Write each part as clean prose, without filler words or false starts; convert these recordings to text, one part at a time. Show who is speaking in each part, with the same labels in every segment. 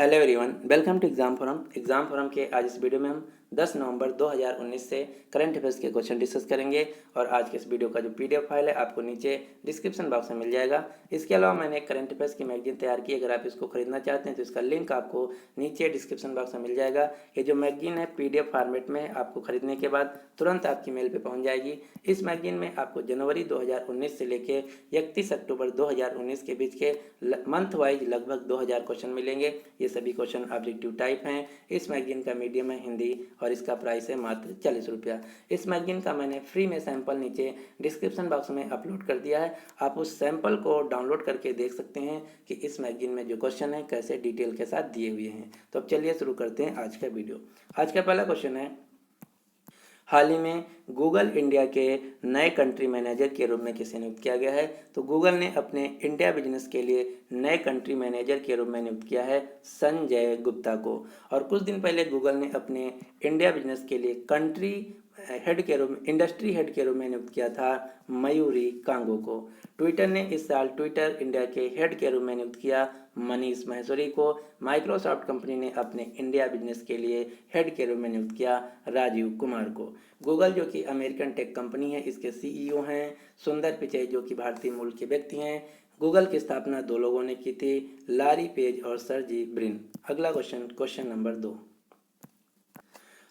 Speaker 1: Hello everyone, welcome to exam forum के आज इस वीडियो में हम 10 नवंबर 2019 से करंट अफेयर्स के क्वेश्चन डिस्कस करेंगे। और आज के इस वीडियो का जो पीडीएफ फाइल है आपको नीचे डिस्क्रिप्शन बॉक्स में मिल जाएगा। इसके अलावा मैंने एक करंट अफेयर्स की मैगजीन तैयार की, अगर आप इसको खरीदना चाहते हैं तो इसका लिंक आपको नीचे डिस्क्रिप्शन बॉक्स में मिल जाएगा। ये जो मैगजीन है पीडीएफ फॉर्मेट में आपको खरीदने के बाद तुरंत आपकी मेल पर पहुँच जाएगी। इस मैगजीन में आपको जनवरी 2019 से लेकर 31 अक्टूबर 2019 के बीच के मंथ वाइज लगभग 2000 क्वेश्चन मिलेंगे। ये सभी क्वेश्चन ऑब्जेक्टिव टाइप हैं। इस मैगजीन का मीडियम है हिंदी और इसका प्राइस है मात्र 40 रुपया। इस मैगजीन का मैंने फ्री में सैंपल नीचे डिस्क्रिप्शन बॉक्स में अपलोड कर दिया है। आप उस सैंपल को डाउनलोड करके देख सकते हैं कि इस मैगजीन में जो क्वेश्चन है कैसे डिटेल के साथ दिए हुए हैं। तो अब चलिए शुरू करते हैं आज का वीडियो। आज का पहला क्वेश्चन है, हाल ही में गूगल इंडिया के नए कंट्री मैनेजर के रूप में किसे नियुक्त किया गया है? तो गूगल ने अपने इंडिया बिजनेस के लिए नए कंट्री मैनेजर के रूप में नियुक्त किया है संजय गुप्ता को। और कुछ दिन पहले गूगल ने अपने इंडिया बिजनेस के लिए कंट्री हेड के रूप में इंडस्ट्री हेड के रूप में नियुक्त किया था मयूरी कांगो को। ट्विटर ने इस साल ट्विटर इंडिया के हेड के रूप में नियुक्त किया मनीष महेश्वरी को। माइक्रोसॉफ्ट कंपनी ने अपने इंडिया बिजनेस के लिए हेड के रूप में नियुक्त किया राजीव कुमार को। गूगल जो कि अमेरिकन टेक कंपनी है, इसके सीईओ हैं सुंदर पिचई जो कि भारतीय मूल के व्यक्ति हैं। गूगल की स्थापना 2 लोगों ने की थी, लारी पेज और सर्जी ब्रिन। अगला क्वेश्चन नंबर 2,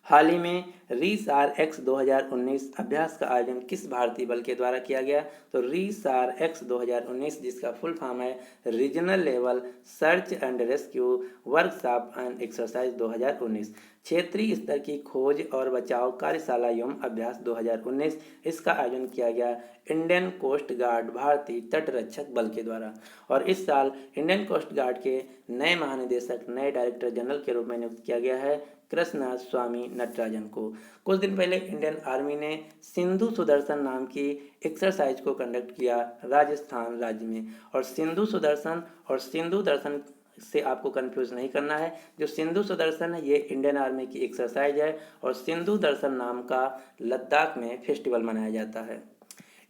Speaker 1: हाल ही में रीसार एक्स 2019 अभ्यास का आयोजन किस भारतीय बल के द्वारा किया गया? तो रीसार एक्स 2019 जिसका फुल फॉर्म है regional level search and rescue workshop and exercise 2019, क्षेत्रीय स्तर की खोज और बचाव कार्यशाला एवं अभ्यास 2019, इसका आयोजन किया गया इंडियन कोस्ट गार्ड भारतीय तटरक्षक बल के द्वारा। और इस साल इंडियन कोस्ट गार्ड के नए महानिदेशक नए डायरेक्टर जनरल के रूप में नियुक्त किया गया है कृष्णा स्वामी नटराजन को। कुछ दिन पहले इंडियन आर्मी ने सिंधु सुदर्शन नाम की एक्सरसाइज को कंडक्ट किया राजस्थान राज्य में। और सिंधु सुदर्शन और सिंधु दर्शन से आपको कंफ्यूज नहीं करना है। जो सिंधु सुदर्शन है ये इंडियन आर्मी की एक्सरसाइज है और सिंधु दर्शन नाम का लद्दाख में फेस्टिवल मनाया जाता है।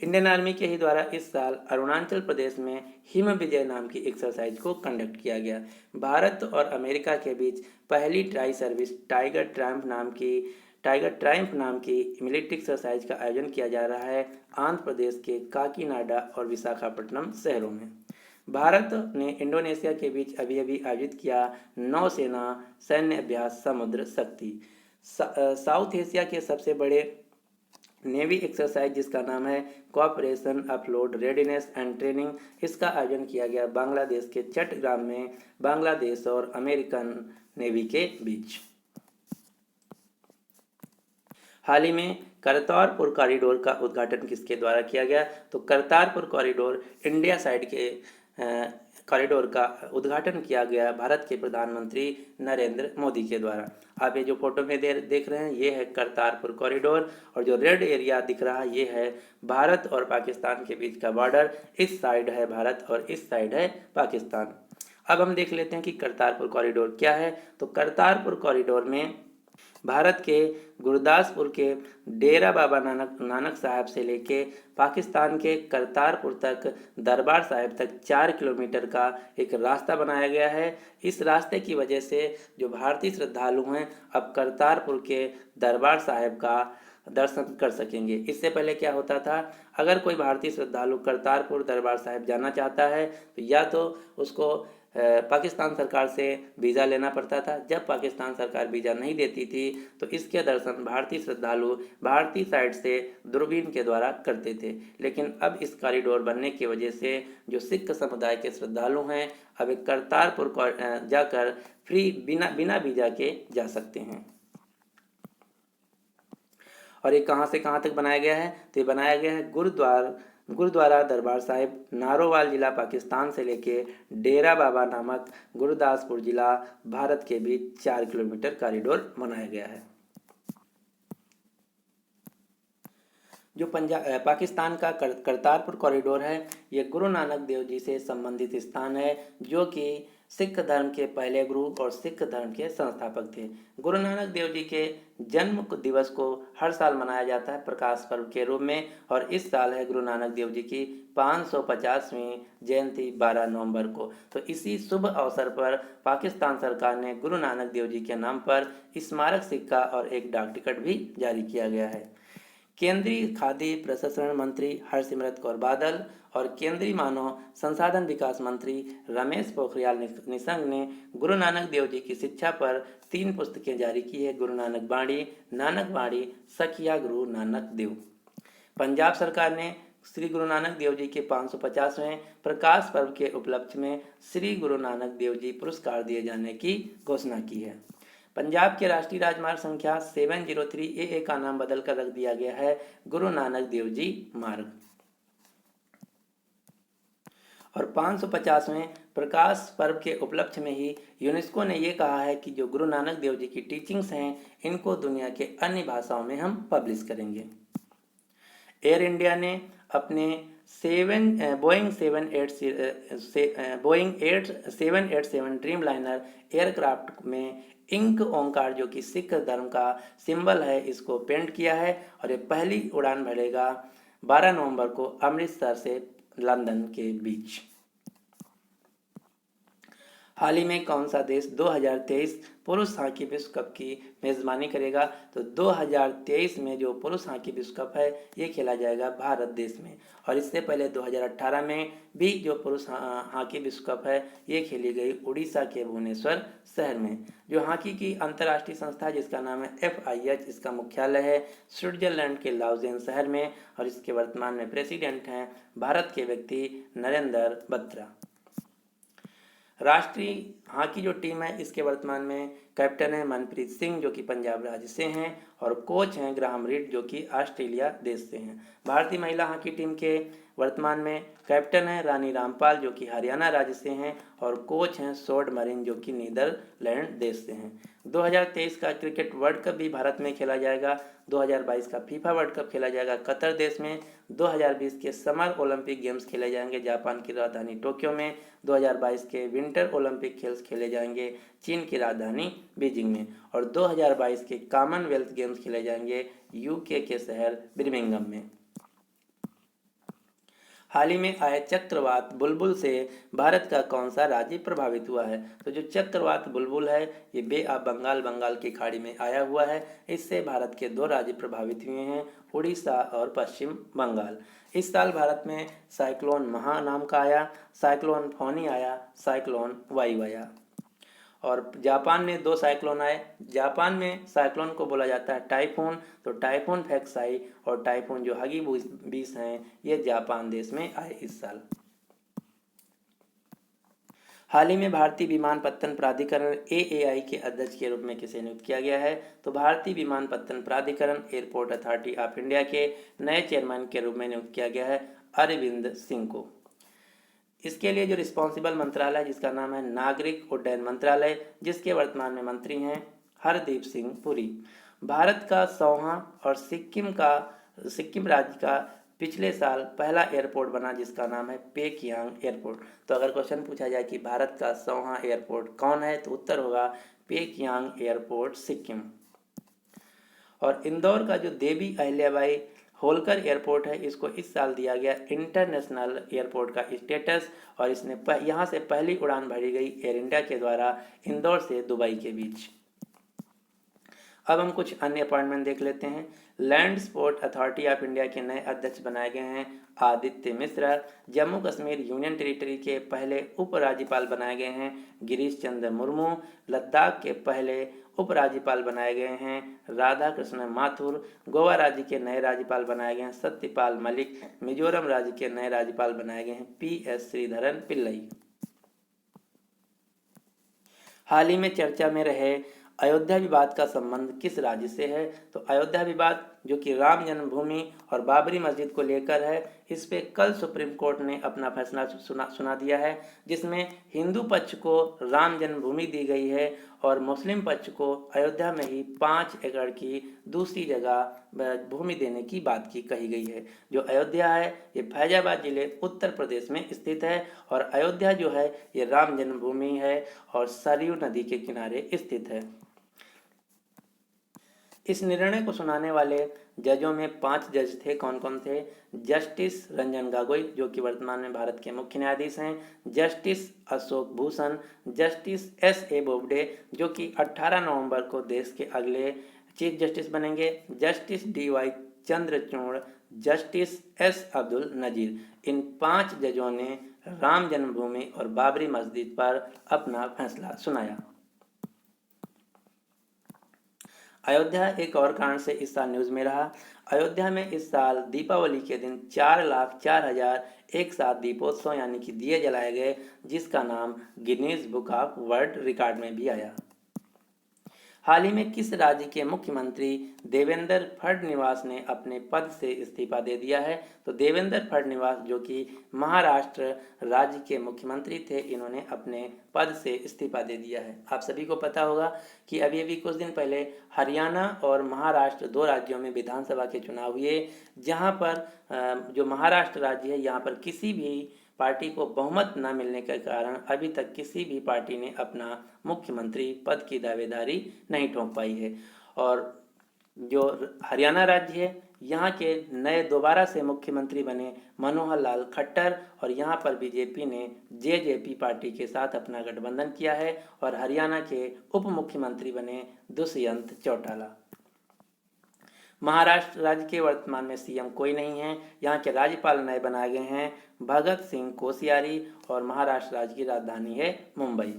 Speaker 1: इंडियन आर्मी के ही द्वारा इस साल अरुणाचल प्रदेश में हिम विजय नाम की एक्सरसाइज को कंडक्ट किया गया। भारत और अमेरिका के बीच पहली ट्राई सर्विस टाइगर ट्रायम्फ नाम की मिलिट्री एक्सरसाइज का आयोजन किया जा रहा है आंध्र प्रदेश के काकीनाडा और विशाखापट्टनम शहरों में। भारत ने इंडोनेशिया के बीच अभी अभी आयोजित किया नौसेना सैन्य अभ्यास समुद्र शक्ति। साउथ एशिया के सबसे बड़े नेवी एक्सरसाइज जिसका नाम है cooperation upload readiness and training, इसका आयोजन किया गया बांग्लादेश के चट्टग्राम में बांग्लादेश और अमेरिकन नेवी के बीच। हाल ही में करतारपुर कॉरिडोर का उद्घाटन किसके द्वारा किया गया? तो करतारपुर कॉरिडोर इंडिया साइड के कॉरिडोर का उद्घाटन किया गया भारत के प्रधानमंत्री नरेंद्र मोदी के द्वारा। आप ये जो फोटो में देख रहे हैं ये है करतारपुर कॉरिडोर और जो रेड एरिया दिख रहा है ये है भारत और पाकिस्तान के बीच का बॉर्डर। इस साइड है भारत और इस साइड है पाकिस्तान। अब हम देख लेते हैं कि करतारपुर कॉरिडोर क्या है। तो करतारपुर कॉरिडोर में भारत के गुरदासपुर के डेरा बाबा नानक साहब से लेके पाकिस्तान के करतारपुर तक दरबार साहिब तक 4 किलोमीटर का एक रास्ता बनाया गया है। इस रास्ते की वजह से जो भारतीय श्रद्धालु हैं अब करतारपुर के दरबार साहिब का दर्शन कर सकेंगे। इससे पहले क्या होता था, अगर कोई भारतीय श्रद्धालु करतारपुर दरबार साहिब जाना चाहता है तो या तो उसको पाकिस्तान सरकार से वीज़ा लेना पड़ता था। जब पाकिस्तान सरकार वीज़ा नहीं देती थी तो इसके दर्शन भारतीय श्रद्धालु भारतीय साइड से दूरबीन के द्वारा करते थे। लेकिन अब इस कॉरिडोर बनने की वजह से जो सिख समुदाय के श्रद्धालु हैं अब एक करतारपुर जाकर फ्री बिना वीज़ा के जा सकते हैं। और ये कहाँ से कहाँ तक बनाया गया है? तो ये बनाया गया है गुरुद्वारा दरबार साहिब नारोवाल जिला पाकिस्तान से लेके डेरा बाबा नामक गुरदासपुर जिला भारत के बीच 4 किलोमीटर कॉरिडोर बनाया गया है। जो पाकिस्तान का करतारपुर कॉरिडोर है ये गुरु नानक देव जी से संबंधित स्थान है जो कि सिख धर्म के पहले गुरु और सिख धर्म के संस्थापक थे। गुरु नानक देव जी के जन्म दिवस को हर साल मनाया जाता है प्रकाश पर्व के रूप में, और इस साल है गुरु नानक देव जी की 550वीं जयंती 12 नवंबर को। तो इसी शुभ अवसर पर पाकिस्तान सरकार ने गुरु नानक देव जी के नाम पर स्मारक सिक्का और एक डाक टिकट भी जारी किया गया है। केंद्रीय खाद्य प्रसंस्करण मंत्री हरसिमरत कौर बादल और केंद्रीय मानव संसाधन विकास मंत्री रमेश पोखरियाल निशंक ने गुरु नानक देव जी की शिक्षा पर 3 पुस्तकें जारी की है। गुरु नानक बाणी, सखिया गुरु नानक देव। पंजाब सरकार ने श्री गुरु नानक देव जी के 550वें प्रकाश पर्व के उपलक्ष्य में श्री गुरु नानक देव जी पुरस्कार दिए जाने की घोषणा की है। पंजाब के राष्ट्रीय राजमार्ग संख्या 703 AA का नाम बदलकर रख दिया गया है गुरु नानक देव जी मार्ग। और 550वें प्रकाश पर्व के उपलक्ष्य में ही यूनेस्को ने ये कहा है कि जो गुरु नानक देव जी की टीचिंग्स हैं इनको दुनिया के अन्य भाषाओं में हम पब्लिश करेंगे। एयर इंडिया ने अपने बोइंग 787 ड्रीम लाइनर एयरक्राफ्ट में इंक ओंकार जो कि सिख धर्म का सिंबल है इसको पेंट किया है, और ये पहली उड़ान भरेगा 12 नवंबर को अमृतसर से लंदन के बीच। हाल ही में कौन सा देश 2023 पुरुष हॉकी विश्व कप की मेज़बानी करेगा? तो 2023 में जो पुरुष हॉकी विश्व कप है ये खेला जाएगा भारत देश में, और इससे पहले 2018 में भी जो पुरुष हॉकी विश्व कप है ये खेली गई उड़ीसा के भुवनेश्वर शहर में। जो हॉकी की अंतर्राष्ट्रीय संस्था जिसका नाम है FIH, इसका मुख्यालय है स्विट्जरलैंड के लाउजेन शहर में, और इसके वर्तमान में प्रेसिडेंट हैं भारत के व्यक्ति नरेंद्र बत्रा। राष्ट्रीय हॉकी जो टीम है इसके वर्तमान में कैप्टन है मनप्रीत सिंह जो कि पंजाब राज्य से हैं, और कोच हैं ग्राहम रीड जो कि ऑस्ट्रेलिया देश से हैं। भारतीय महिला हॉकी टीम के वर्तमान में कैप्टन है रानी रामपाल जो कि हरियाणा राज्य से हैं, और कोच हैं सोड मरीन जो कि नीदरलैंड देश से हैं। 2023 का क्रिकेट वर्ल्ड कप भी भारत में खेला जाएगा। 2022 का फीफा वर्ल्ड कप खेला जाएगा कतर देश में। 2020 के समर ओलंपिक गेम्स खेले जाएंगे जापान की राजधानी टोक्यो में। 2022 के विंटर ओलंपिक खेल्स खेले जाएंगे चीन की राजधानी बीजिंग में, और 2022 के कॉमनवेल्थ गेम्स खेले जाएंगे यूके के शहर बिर्मिंघम में। हाल ही में आए चक्रवात बुलबुल से भारत का कौन सा राज्य प्रभावित हुआ है? तो जो चक्रवात बुलबुल है ये बे ऑफ बंगाल की खाड़ी में आया हुआ है। इससे भारत के 2 राज्य प्रभावित हुए हैं, उड़ीसा और पश्चिम बंगाल। इस साल भारत में साइक्लोन महा नाम का आया, साइक्लोन फोनी आया, साइक्लोन वायु आया, और जापान में 2 साइक्लोन आए। जापान में साइक्लोन को बोला जाता है टाइफून, तो टाइफून फैक्साई और टाइफून जो हागीबीस हैं ये जापान देश में आए इस साल। हाल ही में भारतीय विमानपत्तन प्राधिकरण AAI के अध्यक्ष के रूप में किसे नियुक्त किया गया है? तो भारतीय विमानपत्तन प्राधिकरण एयरपोर्ट अथॉरिटी ऑफ इंडिया के नए चेयरमैन के रूप में नियुक्त किया गया है अरविंद सिंह को। इसके लिए जो रिस्पॉन्सिबल मंत्रालय जिसका नाम है नागरिक उड्डयन मंत्रालय, जिसके वर्तमान में मंत्री हैं हरदीप सिंह पुरी। भारत का 100वां और सिक्किम राज्य का पिछले साल पहला एयरपोर्ट बना जिसका नाम है पेकयांग एयरपोर्ट। तो अगर क्वेश्चन पूछा जाए कि भारत का 100वां एयरपोर्ट कौन है तो उत्तर होगा पेकयांग एयरपोर्ट सिक्किम। और इंदौर का जो देवी अहिल्याबाई होलकर एयरपोर्ट है इसको इस साल दिया गया इंटरनेशनल एयरपोर्ट का स्टेटस, और इसने यहाँ से पहली उड़ान भरी गई एयर इंडिया के द्वारा इंदौर से दुबई के बीच। अब हम कुछ अन्य अपॉइंटमेंट देख लेते हैं। Land sport authority of India के नए अध्यक्ष बनाए गए हैं आदित्य मिश्रा। जम्मू कश्मीर यूनियन टेरिटरी के पहले उपराज्यपाल बनाए गए हैं गिरीश चंद्र मुर्मू। लद्दाख के पहले उपराज्यपाल बनाए गए हैं राधा कृष्ण माथुर। गोवा राज्य के नए राज्यपाल बनाए गए हैं सत्यपाल मलिक। मिजोरम राज्य के नए राज्यपाल बनाए गए हैं PS श्रीधरन पिल्लई। हाल ही में चर्चा में रहे अयोध्या विवाद का संबंध किस राज्य से है? तो अयोध्या विवाद जो कि राम जन्मभूमि और बाबरी मस्जिद को लेकर है, इस पे कल सुप्रीम कोर्ट ने अपना फैसला सुना दिया है, जिसमें हिंदू पक्ष को राम जन्मभूमि दी गई है और मुस्लिम पक्ष को अयोध्या में ही 5 एकड़ की दूसरी जगह भूमि देने की बात की कही गई है। जो अयोध्या है ये फैजाबाद जिले उत्तर प्रदेश में स्थित है और अयोध्या जो है ये राम जन्मभूमि है और सरयू नदी के किनारे स्थित है। इस निर्णय को सुनाने वाले जजों में 5 जज थे। कौन कौन थे? जस्टिस रंजन गोगोई, जो कि वर्तमान में भारत के मुख्य न्यायाधीश हैं, justice Ashok Bhushan, justice S.A. Bobde, जो कि 18 नवंबर को देश के अगले चीफ जस्टिस बनेंगे, justice D.Y. Chandrachud, justice S. Abdul Nazeer. इन 5 जजों ने राम जन्मभूमि और बाबरी मस्जिद पर अपना फैसला सुनाया। अयोध्या एक और कारण से इस साल न्यूज़ में रहा। अयोध्या में इस साल दीपावली के दिन 4,04,000 एक साथ दीपोत्सव यानी कि दिए जलाए गए, जिसका नाम Guinness book of world record में भी आया। हाल ही में किस राज्य के मुख्यमंत्री देवेंद्र फडणवीस ने अपने पद से इस्तीफा दे दिया है? तो देवेंद्र फडणवीस, जो कि महाराष्ट्र राज्य के मुख्यमंत्री थे, इन्होंने अपने पद से इस्तीफा दे दिया है। आप सभी को पता होगा कि अभी कुछ दिन पहले हरियाणा और महाराष्ट्र 2 राज्यों में विधानसभा के चुनाव हुए, जहां पर जो महाराष्ट्र राज्य है यहाँ पर किसी भी पार्टी को बहुमत न मिलने के कारण अभी तक किसी भी पार्टी ने अपना मुख्यमंत्री पद की दावेदारी नहीं ठोक पाई है। और जो हरियाणा राज्य है यहाँ के नए दोबारा से मुख्यमंत्री बने मनोहर लाल खट्टर और यहाँ पर बीजेपी ने जेजेपी पार्टी के साथ अपना गठबंधन किया है और हरियाणा के उप मुख्यमंत्री बने दुष्यंत चौटाला। महाराष्ट्र राज्य के वर्तमान में सीएम कोई नहीं है। यहाँ के राज्यपाल नए बनाए गए हैं भगत सिंह कोश्यारी और महाराष्ट्र राज्य की राजधानी है मुंबई।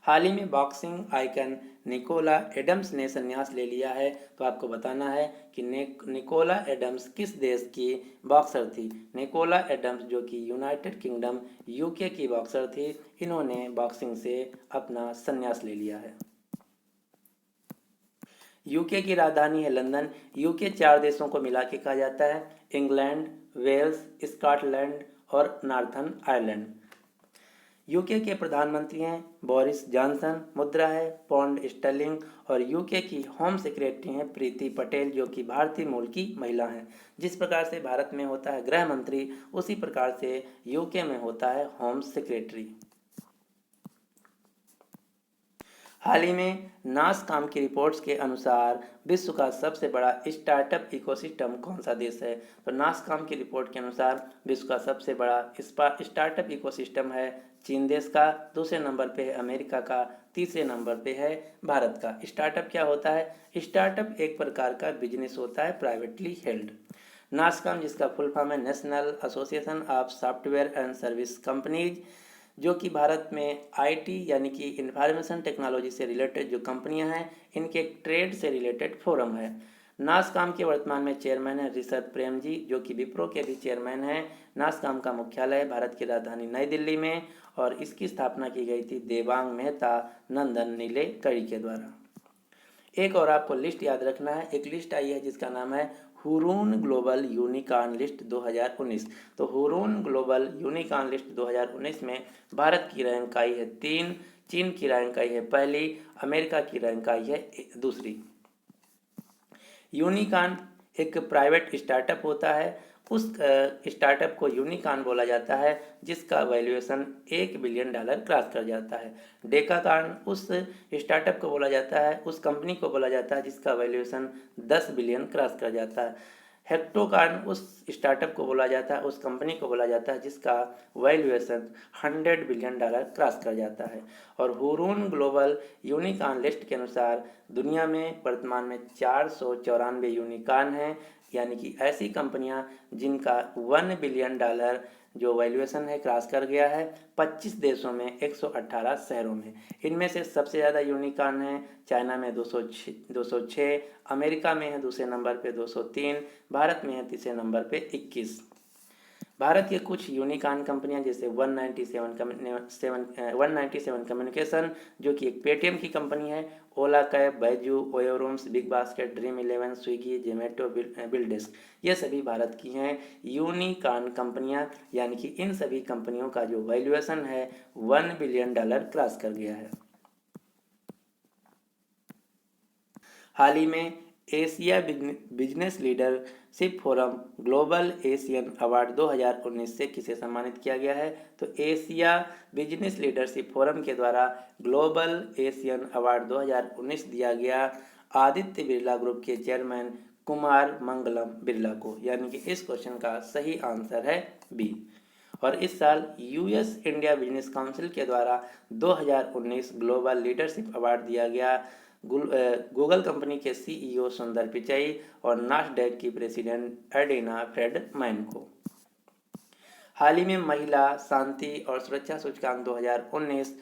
Speaker 1: हाल ही में बॉक्सिंग आइकन निकोला एडम्स ने संन्यास ले लिया है। तो आपको बताना है कि निकोला एडम्स किस देश की बॉक्सर थी। निकोला एडम्स, जो कि यूनाइटेड किंगडम यूके की बॉक्सर थी, इन्होंने बॉक्सिंग से अपना संन्यास ले लिया है। यूके की राजधानी है लंदन। यूके 4 देशों को मिला के कहा जाता है, इंग्लैंड, वेल्स, स्कॉटलैंड और नॉर्थर्न आयरलैंड। यूके के प्रधानमंत्री हैं बोरिस जॉनसन, मुद्रा है पौंड स्टर्लिंग और यूके की होम सेक्रेटरी हैं प्रीति पटेल, जो कि भारतीय मूल की महिला हैं। जिस प्रकार से भारत में होता है गृह मंत्री, उसी प्रकार से यूके में होता है होम सेक्रेटरी। हाल ही में नासकॉम की रिपोर्ट्स के अनुसार विश्व का सबसे बड़ा स्टार्टअप इकोसिस्टम कौन सा देश है? तो नासकॉम की रिपोर्ट के अनुसार विश्व का सबसे बड़ा स्टार्टअप इकोसिस्टम है चीन देश का, दूसरे नंबर पे है अमेरिका का, तीसरे नंबर पे है भारत का। स्टार्टअप क्या होता है? स्टार्टअप एक प्रकार का बिजनेस होता है प्राइवेटली हेल्ड। नासकॉम, जिसका फुल फॉर्म है national association of software and service companies, जो कि भारत में आईटी यानी कि इंफॉर्मेशन टेक्नोलॉजी से रिलेटेड जो कंपनियां हैं, इनके एक ट्रेड से रिलेटेड फोरम है। नासकॉम के वर्तमान में चेयरमैन है ऋषभ प्रेम जी, जो कि विप्रो के भी चेयरमैन हैं। नासकॉम का मुख्यालय भारत की राजधानी नई दिल्ली में और इसकी स्थापना की गई थी देवांग मेहता नंदन नीलेकणी के द्वारा। एक और आपको लिस्ट याद रखना है, एक लिस्ट आई है जिसका नाम है हुरून ग्लोबल यूनिकॉर्न लिस्ट 2019। तो हुरून ग्लोबल यूनिकॉर्न लिस्ट 2019 में भारत की रैंक आई है 3, चीन की रैंक आई है पहली, अमेरिका की रैंक आई है दूसरी। यूनिकॉर्न एक प्राइवेट स्टार्टअप होता है, उस स्टार्टअप को यूनिकॉर्न बोला जाता है जिसका वैल्यूएशन $1 बिलियन क्रॉस कर जाता है। डेकाकॉर्न उस स्टार्टअप को बोला जाता है, उस कंपनी को बोला जाता है जिसका वैल्यूएशन 10 बिलियन क्रॉस कर जाता है। हेक्टोकॉर्न उस स्टार्टअप को बोला जाता है, उस कंपनी को बोला जाता है जिसका वैल्यूएशन $100 बिलियन क्रॉस कर जाता है। और हुरून ग्लोबल यूनिकॉर्न लिस्ट के अनुसार दुनिया में वर्तमान में 494 यूनिकॉर्न हैं, यानी कि ऐसी कंपनियां जिनका $1 बिलियन जो वैल्यूएशन है क्रॉस कर गया है 25 देशों में 118 शहरों में। इनमें से सबसे ज़्यादा यूनिकॉर्न है चाइना में 206, अमेरिका में है दूसरे नंबर पे 203, भारत में है तीसरे नंबर पे 21। भारत के कुछ यूनिकॉर्न कंपनियां जैसे 197 कम्युनिकेशन जो कि एक पेटीएम की कंपनी है, Ola cab, Byju's, Oyo rooms, big basket, dream eleven, Swiggy, Zomato, BillDesk, ये सभी भारत की हैं यूनिकॉर्न कंपनियां, यानी कि इन सभी कंपनियों का जो वैल्यूएशन है $1 बिलियन क्रॉस कर गया है। हाल ही में Asia business leadership forum global Asian award 2019 से किसे सम्मानित किया गया है? तो एशिया बिजनेस लीडरशिप फोरम के द्वारा ग्लोबल एशियन अवार्ड 2019 दिया गया आदित्य बिरला ग्रुप के चेयरमैन कुमार मंगलम बिरला को, यानी कि इस क्वेश्चन का सही आंसर है बी। और इस साल यूएस इंडिया बिजनेस काउंसिल के द्वारा 2019 ग्लोबल लीडरशिप अवार्ड दिया गया गूगल कंपनी के सीईओ सुंदर पिचाई और नास्डैक की प्रेसिडेंट एडिना फ्रेडमैन को। हाल ही में महिला शांति और सुरक्षा सूचकांक 2019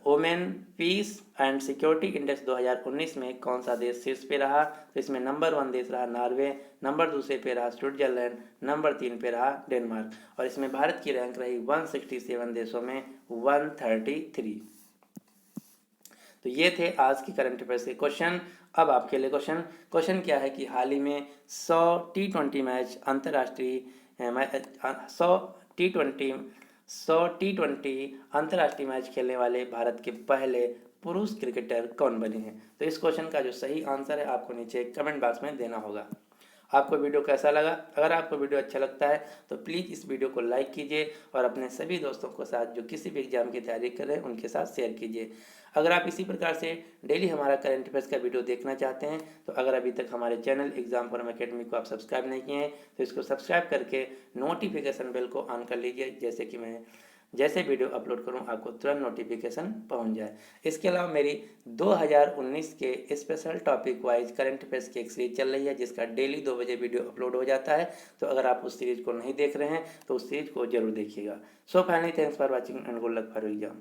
Speaker 1: women peace and security index 2019 में कौन सा देश शीर्ष पे रहा? तो इसमें नंबर 1 देश रहा नॉर्वे, नंबर 2 पे रहा स्विट्जरलैंड, नंबर 3 पे रहा डेनमार्क, और इसमें भारत की रैंक रही 167 देशों में 133। तो ये थे आज की करंट अफेयर्स के क्वेश्चन। अब आपके लिए क्वेश्चन क्या है कि हाल ही में 100 T20 मैच अंतर्राष्ट्रीय 100 T20 अंतर्राष्ट्रीय मैच खेलने वाले भारत के पहले पुरुष क्रिकेटर कौन बने हैं? तो इस क्वेश्चन का जो सही आंसर है आपको नीचे कमेंट बॉक्स में देना होगा। आपको वीडियो कैसा लगा? अगर आपको वीडियो अच्छा लगता है तो प्लीज़ इस वीडियो को लाइक कीजिए और अपने सभी दोस्तों के साथ जो किसी भी एग्जाम की तैयारी कर रहे हैं उनके साथ शेयर कीजिए। अगर आप इसी प्रकार से डेली हमारा करंट अफेयर्स का वीडियो देखना चाहते हैं तो अगर अभी तक हमारे चैनल एग्जाम फॉरम अकेडमी को आप सब्सक्राइब नहीं किए हैं तो इसको सब्सक्राइब करके नोटिफिकेशन बेल को ऑन कर लीजिए, जैसे कि मैं जैसे वीडियो अपलोड करूं आपको तुरंत नोटिफिकेशन पहुंच जाए। इसके अलावा मेरी 2019 के special topic wise current affairs की एक सीरीज चल रही है जिसका डेली 2 बजे वीडियो अपलोड हो जाता है। तो अगर आप उस सीरीज को नहीं देख रहे हैं तो उस सीरीज को जरूर देखिएगा। So finally thanks for watching and good luck for exam.